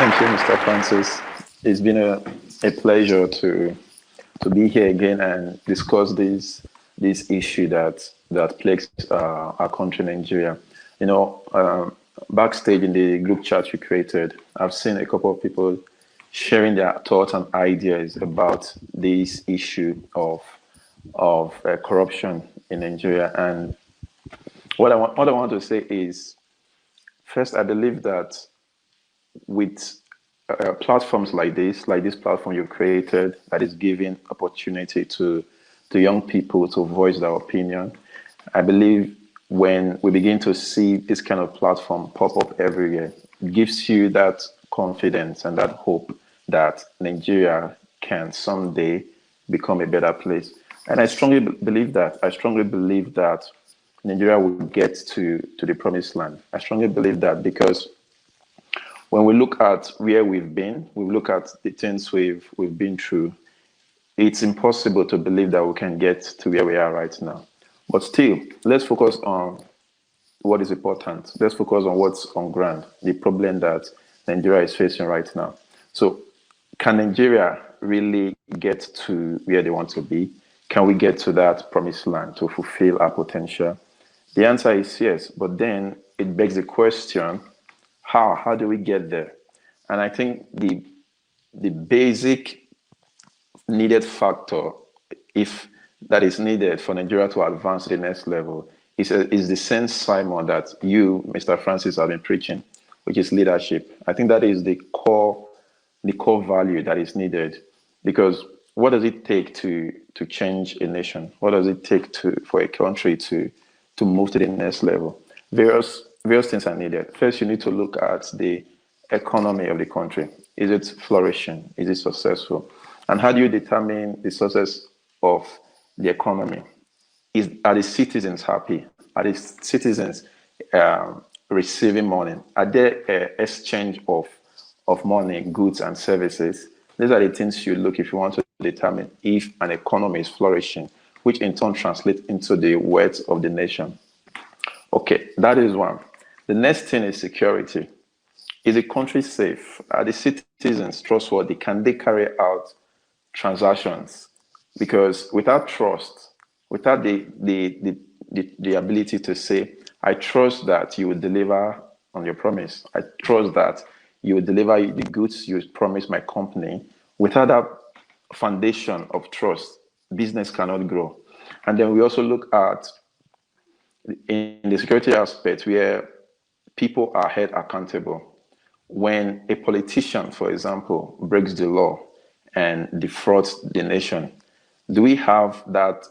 Thank you, Mr. Francis. It's been a pleasure to be here again and discuss this issue that plagues our country, Nigeria. You know, backstage in the group chat we created, I've seen a couple of people sharing their thoughts and ideas about this issue of corruption in Nigeria. And what I want to say is, first, I believe that with platforms like this platform you created, that is giving opportunity to young people to voice their opinion. I believe when we begin to see this kind of platform pop up everywhere, it gives you that confidence and that hope that Nigeria can someday become a better place. And I strongly believe that. I strongly believe that Nigeria will get to the promised land. I strongly believe that because when we look at where we look at the things we've been through, it's impossible to believe that we can get to where we are right now. But still, let's focus on what is important. Let's focus on what's on ground, the problem that Nigeria is facing right now. So, can Nigeria really get to where they want to be? Can we get to that promised land to fulfill our potential? The answer is yes, but then it begs the question, how do we get there? And I think the basic needed factor, if that is needed for Nigeria to advance to the next level, is the sense, Simon, that you, Mr. Francis, have been preaching, which is leadership. I think that is the core value that is needed, because what does it take to change a nation? What does it take for a country to move to the next level? Various things are needed. First, you need to look at the economy of the country. Is it flourishing? Is it successful? And how do you determine the success of the economy? Are the citizens happy? Are the citizens receiving money? Are there exchange of money, goods, and services? These are the things you look if you want to determine if an economy is flourishing, which in turn translates into the wealth of the nation. Okay, that is one. The next thing is security. Is the country safe? Are the citizens trustworthy? Can they carry out transactions? Because without trust, without the ability to say, I trust that you will deliver on your promise. I trust that you will deliver the goods you promised my company. Without that foundation of trust, business cannot grow. And then we also look at in the security aspect where people are held accountable. When a politician, for example, breaks the law and defrauds the nation, do we have that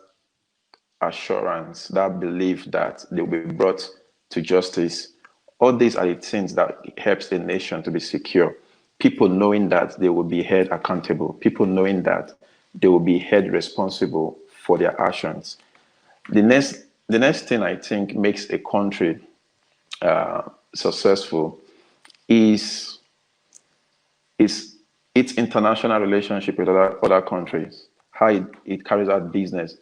assurance, that belief that they will be brought to justice? All these are the things that helps the nation to be secure. People knowing that they will be held accountable, people knowing that they will be held responsible for their actions. The next thing I think makes a country successful is its international relationship with other countries, how it carries out business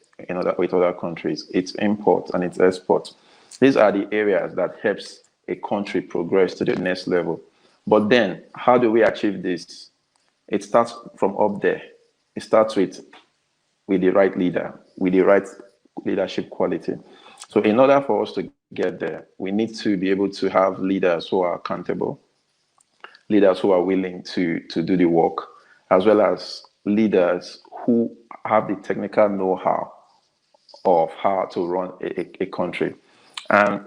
with other countries, its imports and its exports. These are the areas that helps a country progress to the next level. But then, how do we achieve this? It starts from up there. It starts with the right leader, with the right leadership quality. So in order for us to get there, we need to be able to have leaders who are accountable, leaders who are willing to do the work, as well as leaders who have the technical know-how of how to run a country. And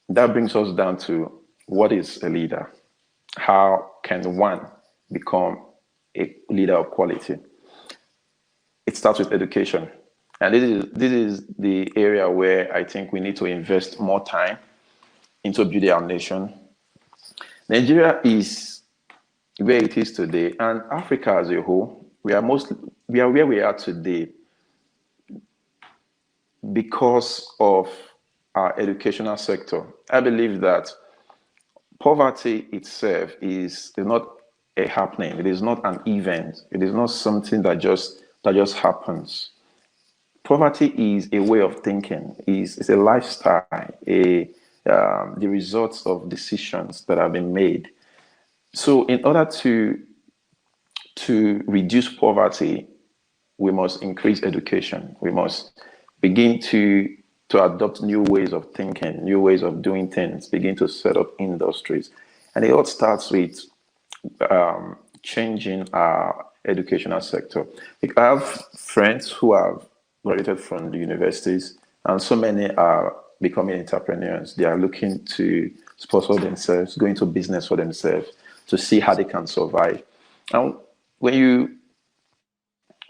that brings us down to what is a leader? How can one become a leader of quality? It starts with education. And this is the area where I think we need to invest more time into building our nation. Nigeria is where it is today, and Africa as a whole, we are where we are today because of our educational sector. I believe that poverty itself is not a happening. It is not an event. It is not something that just happens. Poverty is a way of thinking. It's a lifestyle. The results of decisions that have been made. So in order to reduce poverty, we must increase education. We must begin to adopt new ways of thinking, new ways of doing things, begin to set up industries. And it all starts with changing our educational sector. Like, I have friends who have graduated from the universities, and so many are becoming entrepreneurs. They are looking to sponsor themselves, go into business for themselves to see how they can survive. And when you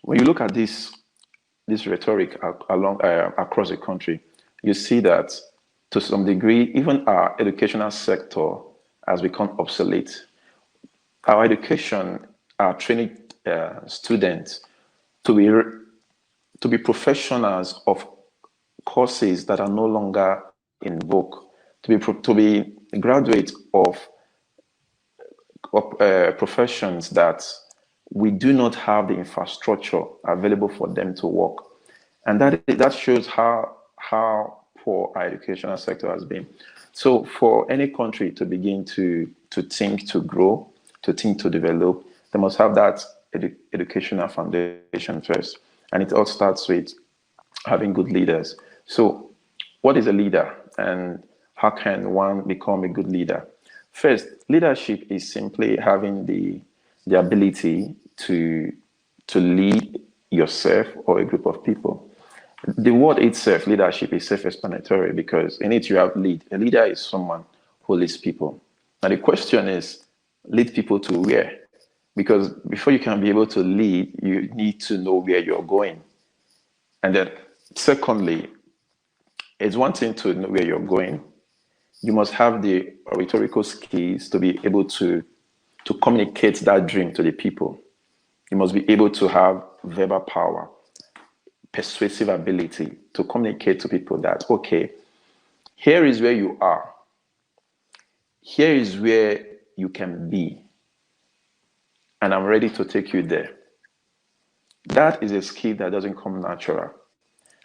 look at this rhetoric along across the country, you see that to some degree, even our educational sector has become obsolete. Our education are training students to be professionals of courses that are no longer in vogue, to be graduates of professions that we do not have the infrastructure available for them to work, and that shows how poor our educational sector has been. So, for any country to begin to think to grow, to think to develop, they must have that educational foundation first, and it all starts with having good leaders. So, what is a leader, and how can one become a good leader? First, leadership is simply having the ability to lead yourself or a group of people. The word itself, leadership, is self-explanatory because in it you have lead. A leader is someone who leads people. Now the question is, lead people to where? Because before you can be able to lead, you need to know where you're going. And then secondly, it's one thing to know where you're going. You must have the rhetorical skills to be able to communicate that dream to the people. You must be able to have verbal power, persuasive ability to communicate to people that, okay, here is where you are. Here is where you can be. And I'm ready to take you there. That is a skill that doesn't come natural.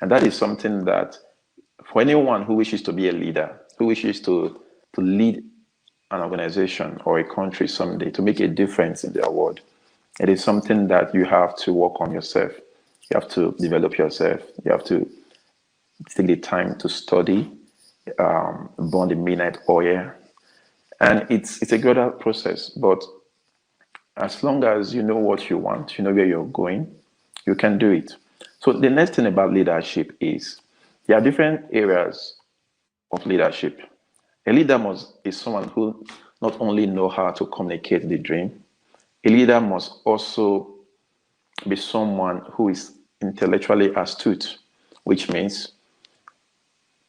And that is something that for anyone who wishes to be a leader, who wishes to lead an organization or a country someday, to make a difference in their world, it is something that you have to work on yourself. You have to develop yourself. You have to take the time to study, burn the midnight oil. And it's a gradual process. But as long as you know what you want, you know where you're going, you can do it. So the next thing about leadership is there are different areas of leadership. A leader is someone who not only know how to communicate the dream, a leader must also be someone who is intellectually astute, which means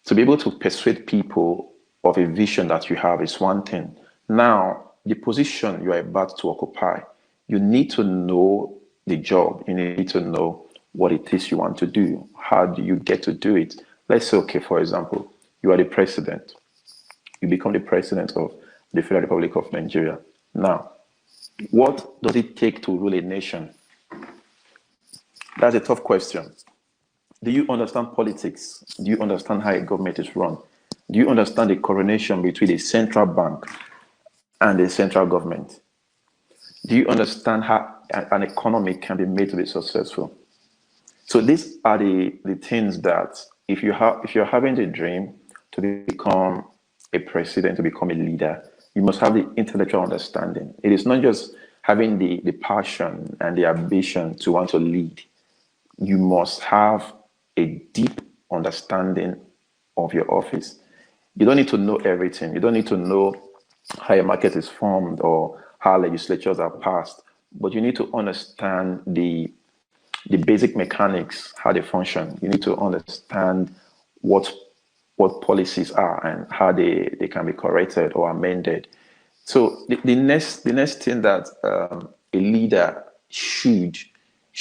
to be able to persuade people of a vision that you have is one thing. Now, the position you are about to occupy, you need to know the job. You need to know what it is you want to do. How do you get to do it? Let's say, okay, for example, you are the president. You become the president of the Federal Republic of Nigeria. Now, what does it take to rule a nation? That's a tough question. Do you understand politics? Do you understand how a government is run? Do you understand the coordination between the central bank and the central government? Do you understand how an economy can be made to be successful? So these are the things that if you're having the dream to become a president, to become a leader, you must have the intellectual understanding. It is not just having the passion and the ambition to want to lead. You must have a deep understanding of your office. You don't need to know everything. You don't need to know how a market is formed or how legislatures are passed, but you need to understand the basic mechanics, how they function. You need to understand what policies are and how they can be corrected or amended. So the next thing that a leader should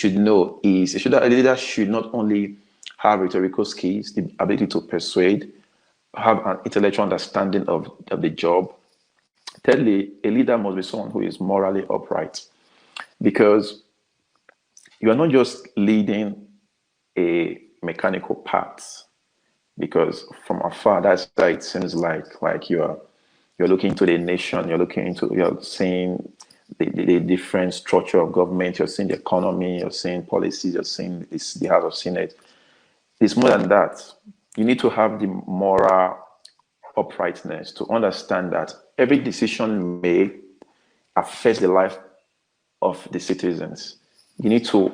know is a leader should not only have rhetorical skills, the ability to persuade, have an intellectual understanding of the job. Thirdly, a leader must be someone who is morally upright, because you are not just leading a mechanical part, because from afar, that's how it seems like you are You're looking into the nation. You're seeing the different structure of government. You're seeing the economy. You're seeing policies. You're seeing the House of Senate. It's more than that. You need to have the moral uprightness to understand that every decision made affects the life of the citizens. You need to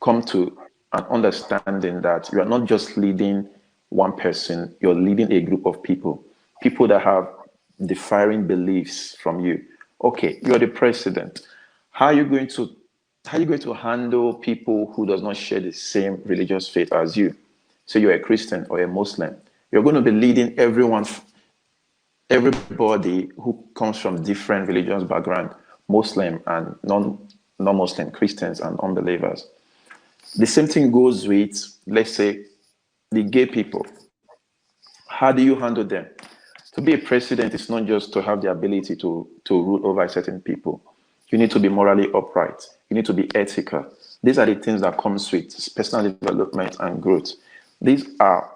come to an understanding that you are not just leading one person, you're leading a group of people that have differing beliefs from you. Okay, you're the president. How are you going to handle people who does not share the same religious faith as you? So you're a Christian or a Muslim. You're going to be leading everybody who comes from different religious background, Muslim and non-Muslim, Christians and unbelievers. The same thing goes with, let's say, the gay people. How do you handle them? To be a president is not just to have the ability to rule over certain people. You need to be morally upright. You need to be ethical. These are the things that comes with personal development and growth. These are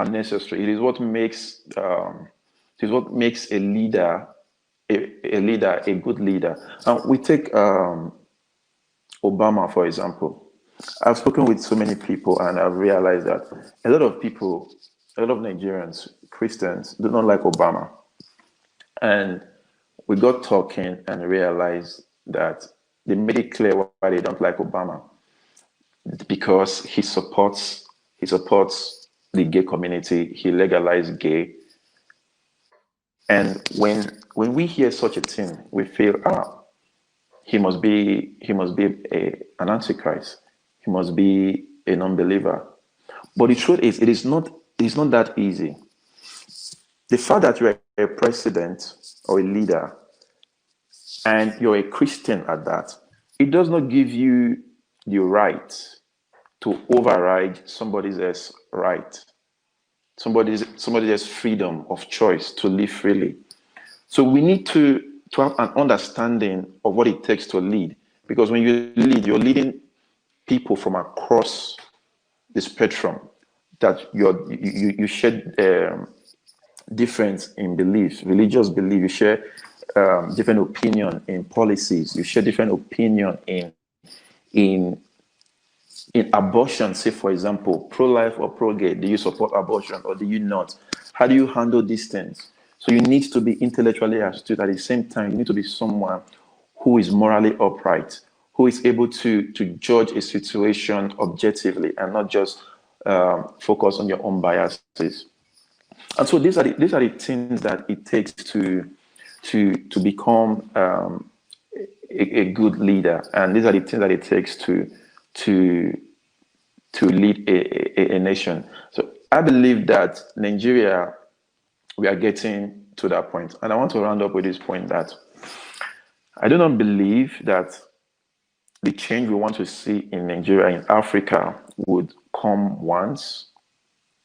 necessary. It is what makes a leader a good leader. We take Obama, for example. I've spoken with so many people and I've realized that a lot of Nigerians, Christians, do not like Obama. And we got talking and realized that they made it clear why they don't like Obama. Because he supports the gay community, he legalized gay. And when we hear such a thing, we feel, he must be an antichrist. He must be a non-believer. But the truth is, it's not that easy. The fact that you're a president or a leader and you're a Christian at that, it does not give you the right to override somebody else's right, somebody else's freedom of choice to live freely. So we need to have an understanding of what it takes to lead. Because when you lead, you're leading people from across the spectrum, that you share difference in beliefs, religious belief, you share different opinion in policies, you share different opinion in abortion. Say, for example, pro-life or pro-gay. Do you support abortion or do you not? How do you handle these things? So you need to be intellectually astute. At the same time, you need to be someone who is morally upright, who is able to judge a situation objectively and not just focus on your own biases. And so these are the things that it takes to become a good leader, and these are the things that it takes to lead a nation. So I believe that Nigeria, we are getting to that point. And I want to round up with this point that I do not believe that the change we want to see in Nigeria, in Africa, would come once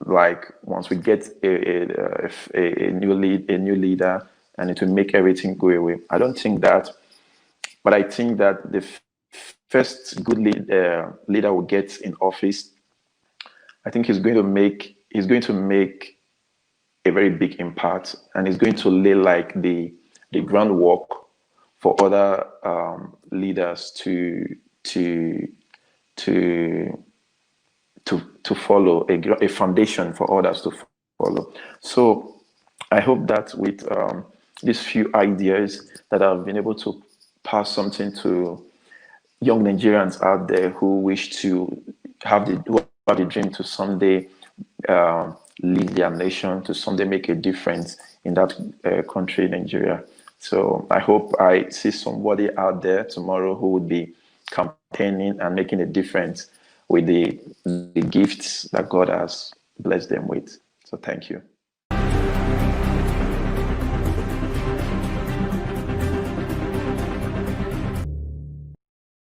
we get a new leader, and it will make everything go away. I don't think that, but I think that the first good leader will get in office, I think he's going to make a very big impact, and he's going to lay like the groundwork for other leaders to follow, a foundation for others to follow. So I hope that with these few ideas that I've been able to pass something to young Nigerians out there who wish to have the dream to someday lead their nation, to someday make a difference in that country, Nigeria. So I hope I see somebody out there tomorrow who would be campaigning and making a difference with the gifts that God has blessed them with. So thank you.